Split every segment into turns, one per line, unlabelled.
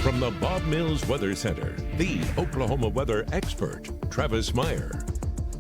From the Bob Mills Weather Center, the Oklahoma weather expert, Travis Meyer.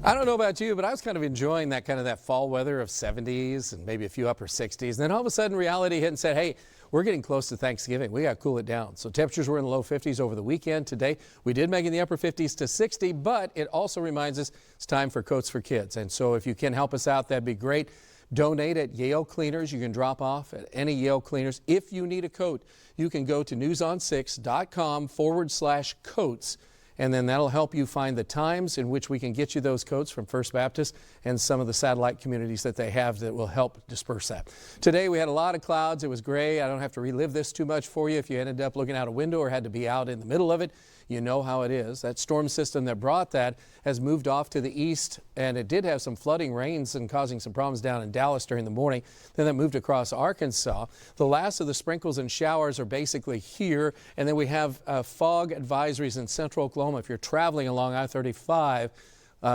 I don't know about you, but I was kind of enjoying that fall weather of 70s and maybe a few upper 60s. And then all of a sudden reality hit and said, hey, we're getting close to Thanksgiving. We got to cool it down. So temperatures were in the low 50s over the weekend. Today, we did make it in the upper 50s to 60, but it also reminds us it's time for coats for kids. And so if you can help us out, that'd be great. Donate at Yale Cleaners. You can drop off at any Yale Cleaners. If you need a coat, you can go to newson6.com/coats. And then that'll help you find the times in which we can get you those coats from First Baptist and some of the satellite communities that they have that will help disperse that. Today we had a lot of clouds. It was gray. I don't have to relive this too much for you. If you ended up looking out a window or had to be out in the middle of it, you know how it is. That storm system that brought that has moved off to the east, and it did have some flooding rains and causing some problems down in Dallas during the morning. Then that moved across Arkansas. The last of the sprinkles and showers are basically here, and then we have fog advisories in central Oklahoma. If you're traveling along I-35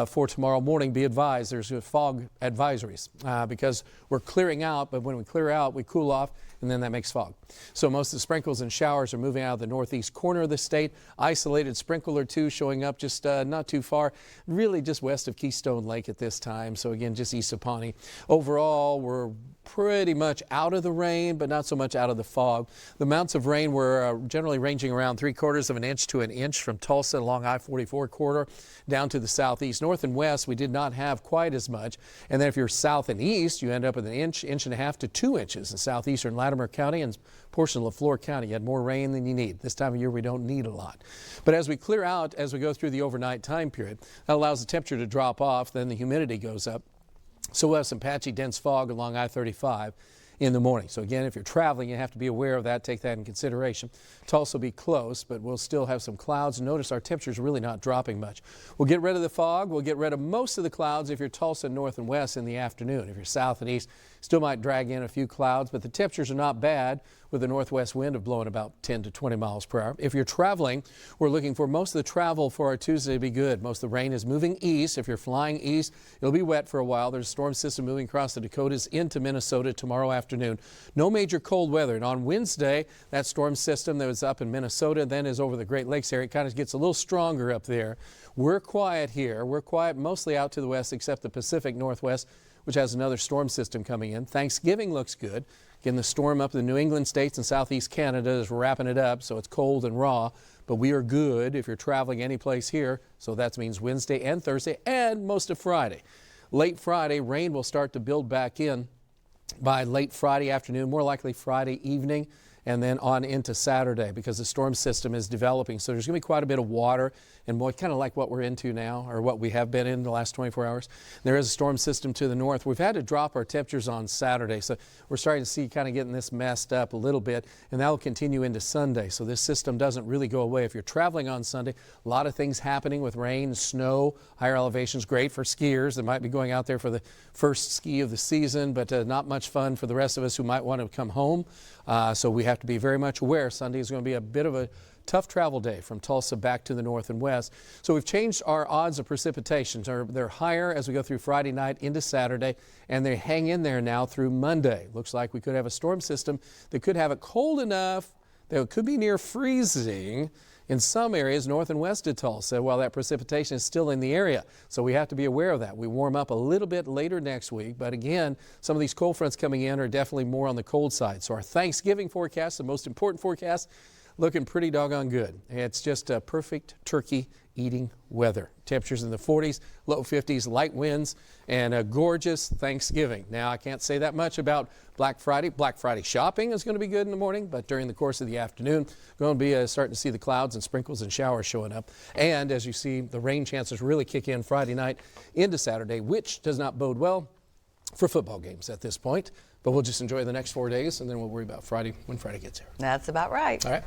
for tomorrow morning, be advised there's fog advisories because we're clearing out, but when we clear out, we cool off, and then that makes fog. So most of the sprinkles and showers are moving out of the northeast corner of the state. Isolated sprinkle or two showing up just not too far, really just west of Keystone Lake at this time. So again, just east of Pawnee. Overall, we're pretty much out of the rain, but not so much out of the fog. The amounts of rain were generally ranging around 3/4 of an inch to an inch from Tulsa along I-44 corridor down to the southeast. North and west, we did not have quite as much. And then if you're south and east, you end up with an inch, inch and a half to 2 inches in southeastern Latimer County and portion of LaFleur County. You had more rain than you need. This time of year, we don't need a lot. But as we clear out, as we go through the overnight time period, that allows the temperature to drop off, then the humidity goes up. So we'll have some patchy, dense fog along I-35 in the morning. So again, if you're traveling, you have to be aware of that. Take that in consideration. Tulsa will be close, but we'll still have some clouds. Notice our temperature's really not dropping much. We'll get rid of the fog. We'll get rid of most of the clouds if you're Tulsa north and west in the afternoon. If you're south and east, still might drag in a few clouds, but the temperatures are not bad with the northwest wind of blowing about 10 to 20 miles per hour. If you're traveling, we're looking for most of the travel for our Tuesday to be good. Most of the rain is moving east. If you're flying east, it'll be wet for a while. There's a storm system moving across the Dakotas into Minnesota tomorrow afternoon. No major cold weather. And on Wednesday, that storm system that was up in Minnesota then is over the Great Lakes area. It kind of gets a little stronger up there. We're quiet here. We're quiet mostly out to the west except the Pacific Northwest, which has another storm system coming in. Thanksgiving looks good. Again, the storm up in the New England states and southeast Canada is wrapping it up, so it's cold and raw, but we are good if you're traveling any place here. So that means Wednesday and Thursday and most of Friday. Late Friday, rain will start to build back in by late Friday afternoon, more likely Friday evening, and then on into Saturday because the storm system is developing. So there's going to be quite a bit of water and more, kind of like what we're into now or what we have been in the last 24 hours. There is a storm system to the north. We've had to drop our temperatures on Saturday, so we're starting to see kind of getting this messed up a little bit, and that will continue into Sunday. So this system doesn't really go away. If you're traveling on Sunday, a lot of things happening with rain, snow, higher elevations, great for skiers that might be going out there for the first ski of the season, but not much fun for the rest of us who might want to come home. So we have to be very much aware. Sunday is going to be a bit of a tough travel day from Tulsa back to the north and west. So we've changed our odds of precipitation. They're higher as we go through Friday night into Saturday, and they hang in there now through Monday. Looks like we could have a storm system that could have it cold enough that it could be near freezing in some areas north and west of Tulsa while that precipitation is still in the area. So we have to be aware of that. We warm up a little bit later next week, but again, some of these cold fronts coming in are definitely more on the cold side. So our Thanksgiving forecast, the most important forecast, looking pretty doggone good. It's just a perfect turkey eating weather. Temperatures in the 40s, low 50s, light winds, and a gorgeous Thanksgiving. Now, I can't say that much about Black Friday. Black Friday shopping is going to be good in the morning, but during the course of the afternoon, going to be starting to see the clouds and sprinkles and showers showing up. And as you see, the rain chances really kick in Friday night into Saturday, which does not bode well for football games at this point. But we'll just enjoy the next 4 days, and then we'll worry about Friday when Friday gets here.
That's about right.
All right.